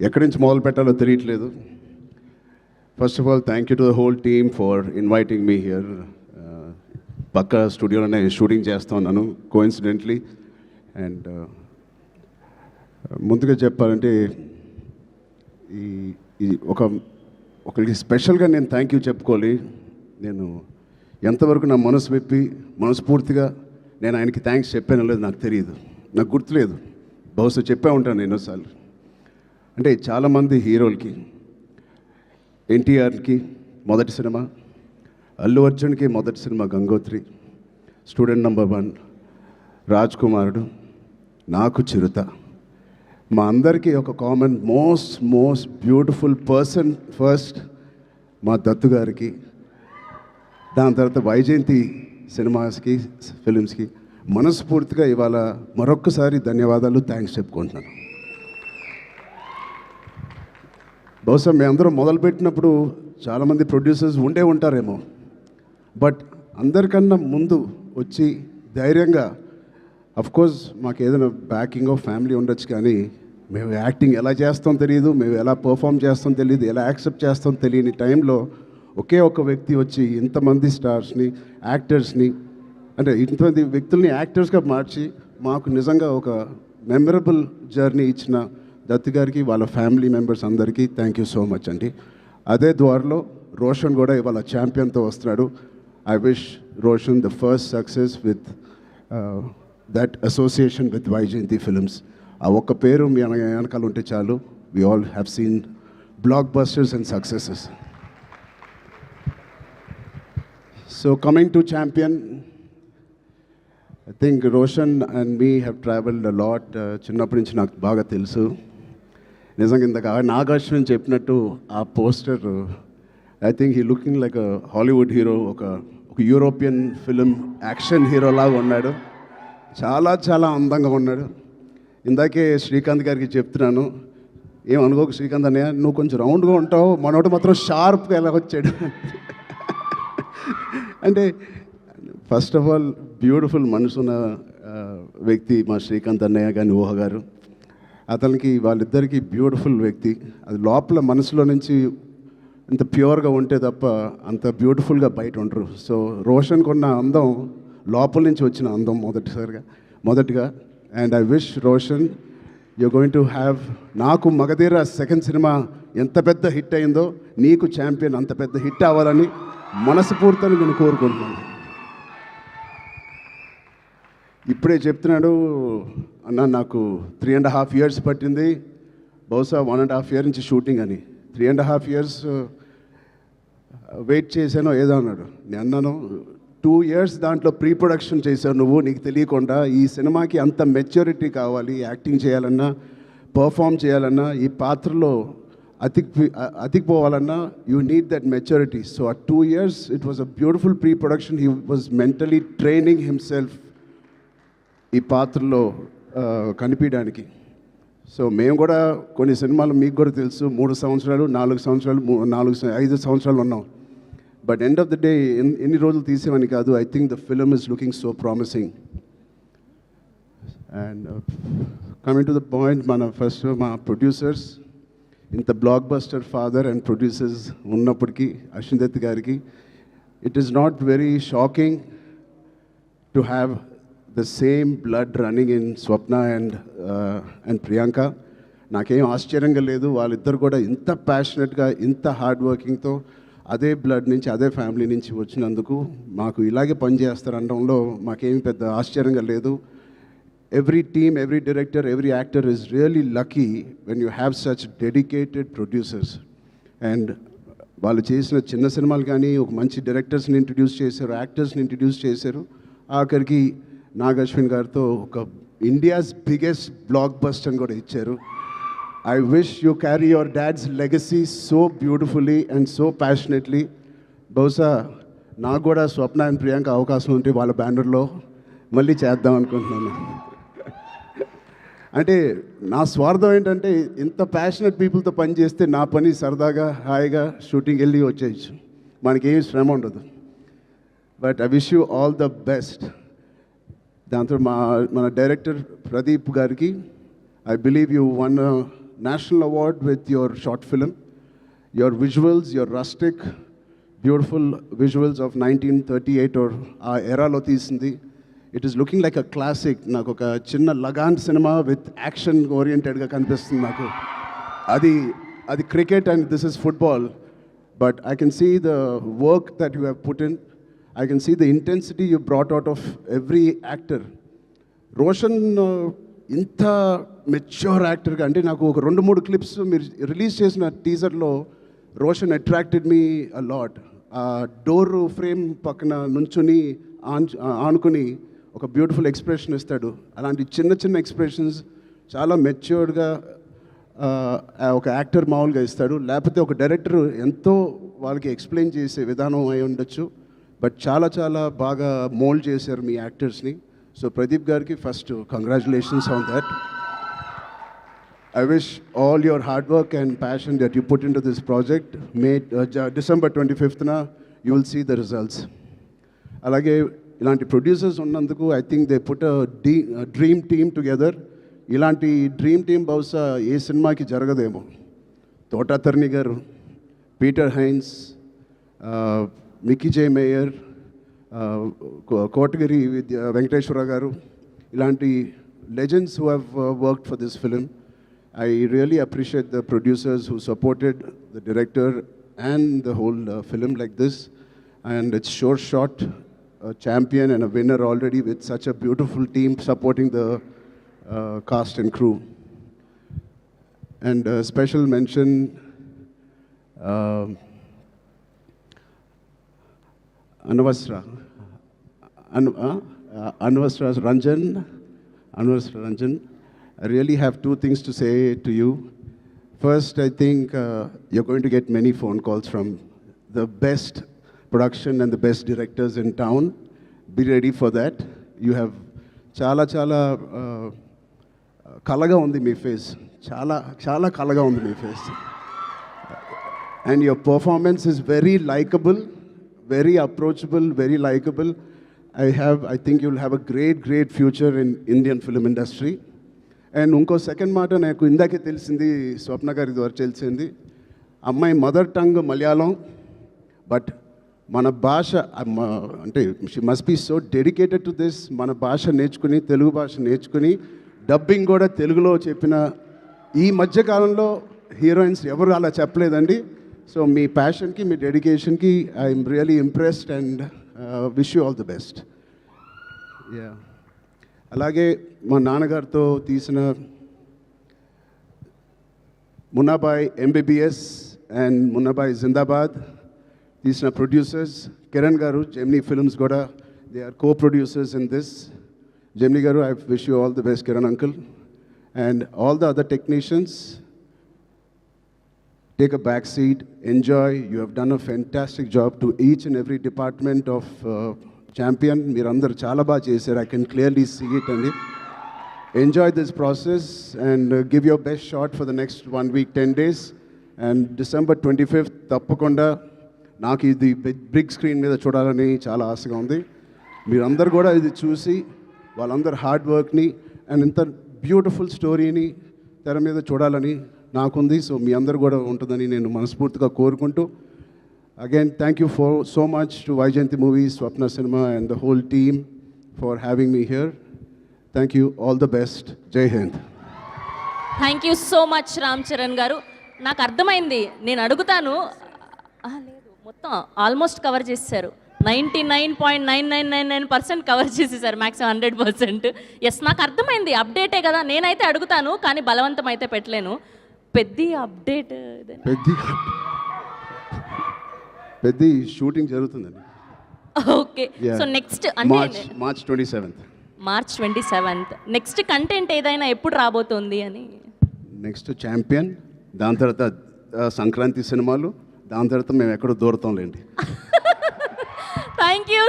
ఎక్కడి నుంచి మొదలు పెట్టాలో తెలియట్లేదు. First of all thank you to the whole team for inviting me here. పక్క స్టూడియోలోనే షూటింగ్ చేస్తూ ఉన్నాను కోఇన్సిడెంట్లీ. అండ్ ముందుగా చెప్పాలంటే ఈ ఒకరికి స్పెషల్గా నేను థ్యాంక్ యూ చెప్పుకోవాలి. నేను ఎంతవరకు నా మనసు విప్పి మనస్ఫూర్తిగా నేను ఆయనకి థ్యాంక్స్ చెప్పానో లేదు నాకు తెలియదు, నాకు గుర్తులేదు. బహుశా చెప్పే ఉంటాను ఎన్నోసార్లు. అంటే చాలామంది హీరోలకి, ఎన్టీఆర్కి మొదటి సినిమా, అల్లు అర్జున్కి మొదటి cinema Gangotri, student number 1, Raj కుమారుడు, నాకు చిరుత. మా అందరికీ ఒక common most beautiful person first మా దత్తు గారికి, దాని తర్వాత వైజయంతి సినిమాస్కి, ఫిలిమ్స్కి మనస్ఫూర్తిగా ఇవాళ మరొక్కసారి ధన్యవాదాలు, థ్యాంక్స్ చెప్పుకుంటున్నాను. బహుశా మేము అందరం మొదలుపెట్టినప్పుడు చాలామంది ప్రొడ్యూసర్స్ ఉండే ఉంటారేమో, బట్ అందరికన్నా ముందు వచ్చి ధైర్యంగా, అఫ్కోర్స్ మాకు ఏదైనా బ్యాకింగ్ ఆఫ్ ఫ్యామిలీ ఉండొచ్చు, కానీ మేము యాక్టింగ్ ఎలా చేస్తాం తెలియదు, మేము ఎలా పర్ఫామ్ చేస్తాం తెలియదు, ఎలా యాక్సెప్ట్ చేస్తాం తెలియని టైంలో ఒకే ఒక వ్యక్తి వచ్చి ఇంతమంది స్టార్స్ని, యాక్టర్స్ని, అంటే ఇంతమంది వ్యక్తుల్ని యాక్టర్స్గా మార్చి మాకు నిజంగా ఒక మెమరబుల్ జర్నీ ఇచ్చిన దత్తు గారికి, వాళ్ళ ఫ్యామిలీ మెంబర్స్ అందరికీ థ్యాంక్ యూ సో మచ్ అండి. అదే ద్వారలో రోషన్ కూడా ఇవాళ ఛాంపియన్తో వస్తున్నాడు. I wish Roshan the first success with that association with Vyjayanthi films. ఆ ఒక్క పేరు మీ వెనకాల ఉంటే చాలు. We all have seen blockbusters and successes. So coming to champion, I think Roshan and me have travelled a lot. చిన్నప్పటి నుంచి నాకు బాగా తెలుసు. నిజంగా ఇందాక నాగార్జున చెప్పినట్టు ఆ poster, I think he looking like a Hollywood hero, ఒక యూరోపియన్ ఫిలిం యాక్షన్ హీరో లాగా ఉన్నాడు. చాలా అందంగా ఉన్నాడు. ఇందాకే శ్రీకాంత్ గారికి చెప్తున్నాను, ఏమనుకోకు శ్రీకాంత్ అన్నయ్య, నువ్వు కొంచెం రౌండ్గా ఉంటావు, మనోడు మాత్రం షార్ప్గా ఎలా వచ్చాడు. అంటే ఫస్ట్ ఆఫ్ ఆల్ బ్యూటిఫుల్ మనసున్న వ్యక్తి మా శ్రీకాంత్ అన్నయ్య కానీ ఊహ గారు. అతనికి వాళ్ళిద్దరికీ బ్యూటిఫుల్ వ్యక్తి. అది లోపల మనసులో నుంచి ఇంత ప్యూర్గా ఉంటే తప్ప అంత బ్యూటిఫుల్గా బయట ఉండరు. సో రోషన్కి ఉన్న అందం లోపల నుంచి వచ్చిన అందం మొదటిగా. And I wish Roshan you going to have, నాకు మగధీర సెకండ్ సినిమా ఎంత పెద్ద హిట్ అయిందో నీకు ఛాంపియన్ అంత పెద్ద హిట్ అవ్వాలని మనస్ఫూర్తిని నేను కోరుకుంటున్నాను. ఇప్పుడే చెప్తున్నాడు అన్న, నాకు 3.5 years పట్టింది, బహుశా 1.5 year నుంచి షూటింగ్ అని. 3.5 years వెయిట్ చేశానో ఏదో అన్నాడు. నేను అన్నాను 2 years దాంట్లో ప్రీ ప్రొడక్షన్ చేశావు నువ్వు, నీకు తెలియకుండా. ఈ సినిమాకి అంత మెచ్యూరిటీ కావాలి, యాక్టింగ్ చేయాలన్నా, పర్ఫామ్ చేయాలన్నా, ఈ పాత్రలో అతికిపోవాలన్నా, you need that maturity. So ఆ 2 years it was a beautiful pre production. He was mentally training himself ఈ పాత్రలో కనిపించడానికి. సో మేము కూడా కొన్ని సినిమాలు మీకు కూడా తెలుసు, 3 సంవత్సరాలు 4 సంవత్సరాలు 5 సంవత్సరాలు ఉన్నాం. But end of the day ఎన్ని రోజులు తీసేవని కాదు. I think the film is looking so promising. And coming to the point, మా ప్రొడ్యూసర్స్, ఇంత block buster father and producers ఉన్నప్పటికీ అశ్విన్ దత్ గారికి, it is not very shocking to have the same blood running in Swapna and Priyanka. నాకేం ఆశ్చర్యంగా లేదు. వాళ్ళిద్దరు కూడా ఇంత ప్యాషనెట్గా, ఇంత హార్డ్ వర్కింగ్తో అదే బ్లడ్ నుంచి, అదే ఫ్యామిలీ నుంచి వచ్చినందుకు మాకు ఇలాగే పనిచేస్తారనడంలో మాకేం పెద్ద ఆశ్చర్యంగా లేదు. Every team, every director, every actor is really lucky when you have such dedicated producers. And వాళ్ళు చేసిన చిన్న సినిమాలు కానీ ఒక మంచి డైరెక్టర్స్ని ఇంట్రడ్యూస్ చేశారు, యాక్టర్స్ని ఇంట్రడ్యూస్ చేశారు. ఆఖరికి నాగశ్విన్ గారితో ఒక ఇండియాస్ బిగ్గెస్ట్ బ్లాక్ బస్టర్ అని కూడా ఇచ్చారు. I wish you carry your dad's legacy so beautifully and so passionately. బహుశా నాకు కూడా స్వప్న అండ్ ప్రియాంక అవకాశం ఉంటే వాళ్ళ బ్యానర్లో మళ్ళీ చేద్దాం అనుకుంటున్నాను. అంటే నా స్వార్థం ఏంటంటే, ఇంత ప్యాషనెట్ పీపుల్తో పనిచేస్తే నా పని సరదాగా హాయిగా షూటింగ్ వెళ్ళి వచ్చేయచ్చు, మనకేం శ్రమ ఉండదు. But I wish you all the best. దాంతో మన డైరెక్టర్ ప్రదీప్ గారికి, I believe you one national award with your short film. Your visuals, your rustic, beautiful visuals of 1938 or era lo teesindi. It is looking like a classic. Naku oka chinna Lagan cinema with action oriented ga kanipistundi naku. Adi cricket and this is football. But I can see the work that you have put in. I can see the intensity you brought out of every actor. Roshan ఇంత mature యాక్టర్గా అంటే నాకు ఒక 2-3 clips మీరు release చేసిన టీజర్లో Roshan attracted me a lot. ఆ door frame పక్కన నుంచుని ఆనుకుని ఒక బ్యూటిఫుల్ ఎక్స్ప్రెషన్ ఇస్తాడు. అలాంటి చిన్న చిన్న ఎక్స్ప్రెషన్స్ చాలా మెచ్యూర్డ్గా ఒక యాక్టర్ మామూలుగా ఇస్తాడు. లేకపోతే ఒక డైరెక్టర్ ఎంతో వాళ్ళకి ఎక్స్ప్లెయిన్ చేసే విధానం అయి ఉండొచ్చు. బట్ చాలా చాలా బాగా మోల్డ్ చేశారు మీ యాక్టర్స్ని. సో ప్రదీప్ గారికి first congratulations on that. I wish all your hard work and passion that you put into this project, December 25th, you will see the results. Alage ilanti producers ఉన్నందుకు I think they put a dream team together. ఇలాంటి dream team బహుశా ఏ సినిమాకి జరగదేమో. తోటాతర్ని గారు, Peter Heinz, Mickey జే mayor, Kotagiri Venkateswara గారు, ఇలాంటి legends who have worked for this film. I really appreciate the producers who supported the director and the whole film like this. And it's sure shot, a champion and a winner already with such a beautiful team supporting the cast and crew. And special mention Anvasra Ranjan. I really have two things to say to you. First, I think you're going to get many phone calls from the best production and the best directors in town. Be ready for that. You have chala kalaga undi me face. Chala kalaga undi me face. And your performance is very likable, very approachable, very likable. I think you'll have a great future in Indian film industry. And ఇంకో second మాట నాకు ఇందాకే తెలిసింది, స్వప్న గారి ద్వారా తెలిసింది. అమ్మాయి mother tongue Malayalam, but మన భాష అంటే she must be so dedicated to this. మన భాష నేర్చుకుని, తెలుగు భాష నేర్చుకుని డబ్బింగ్ కూడా తెలుగులో చెప్పిన ఈ మధ్యకాలంలో హీరోయిన్స్ ఎవరు అలా చెప్పలేదండి. సో మీ ప్యాషన్కి, మీ డెడికేషన్కి I'm really impressed and wish you all the best. Yeah, అలాగే మా నాన్నగారితో తీసిన మున్నాబాయ్ ఎంబీబీఎస్ అండ్ మున్నాబాయ్ జిందాబాద్ తీసిన producers Kiran garu, Gemini films కూడా they are co-producers in this. Gemini garu, I wish you all the best, Kiran uncle. And all the other technicians, take a back seat, enjoy. You have done a fantastic job to each and every department of Champion. మీరందరూ చాలా బాగా చేశారు. I can clearly see it. And enjoy this process and give your best shot for the next 1 week, 10 days. And December 25th, తప్పకుండా నాకు ఇది big screen మీద చూడాలని చాలా ఆశగా ఉంది. మీరందరూ కూడా ఇది చూసి వాళ్ళందరూ హార్డ్ వర్క్ని అండ్ ఇంత బ్యూటిఫుల్ స్టోరీని తెర మీద చూడాలని నాకుంది. సో మీ అందరూ కూడా ఉంటుందని నేను మనస్ఫూర్తిగా కోరుకుంటూ, again, thank you so much to Vaijayanti Movies, Swapna Cinema and the whole team for having me here. Thank you. All the best. Jai Hind. Thank you so much, Ram Charan garu. నాకు అర్థమైంది, నేను అడుగుతాను. లేదు, మొత్తం almost cover చేసేసారు. 99.9999% cover చేసేసారు, maximum 100%. Yes, నాకు అర్థమైంది, అప్డేటే కదా. నేనైతే అడుగుతాను కానీ బలవంతం అయితే పెట్టలేను. పెద్ద అప్డేట్, పెద్ద షూటింగ్ జరుగుతుందండి. ఓకే, సో నెక్స్ట్ అంటే March 27th. March 27th. Next content ఏదైనా ఎప్పుడు రాబోతోంది అని? నెక్స్ట్ ఛాంపియన్, దాని తర్వాత సంక్రాంతి సినిమాలు, దాని తర్వాత మేము ఎక్కడో దూరతాంలేండి. Thank you.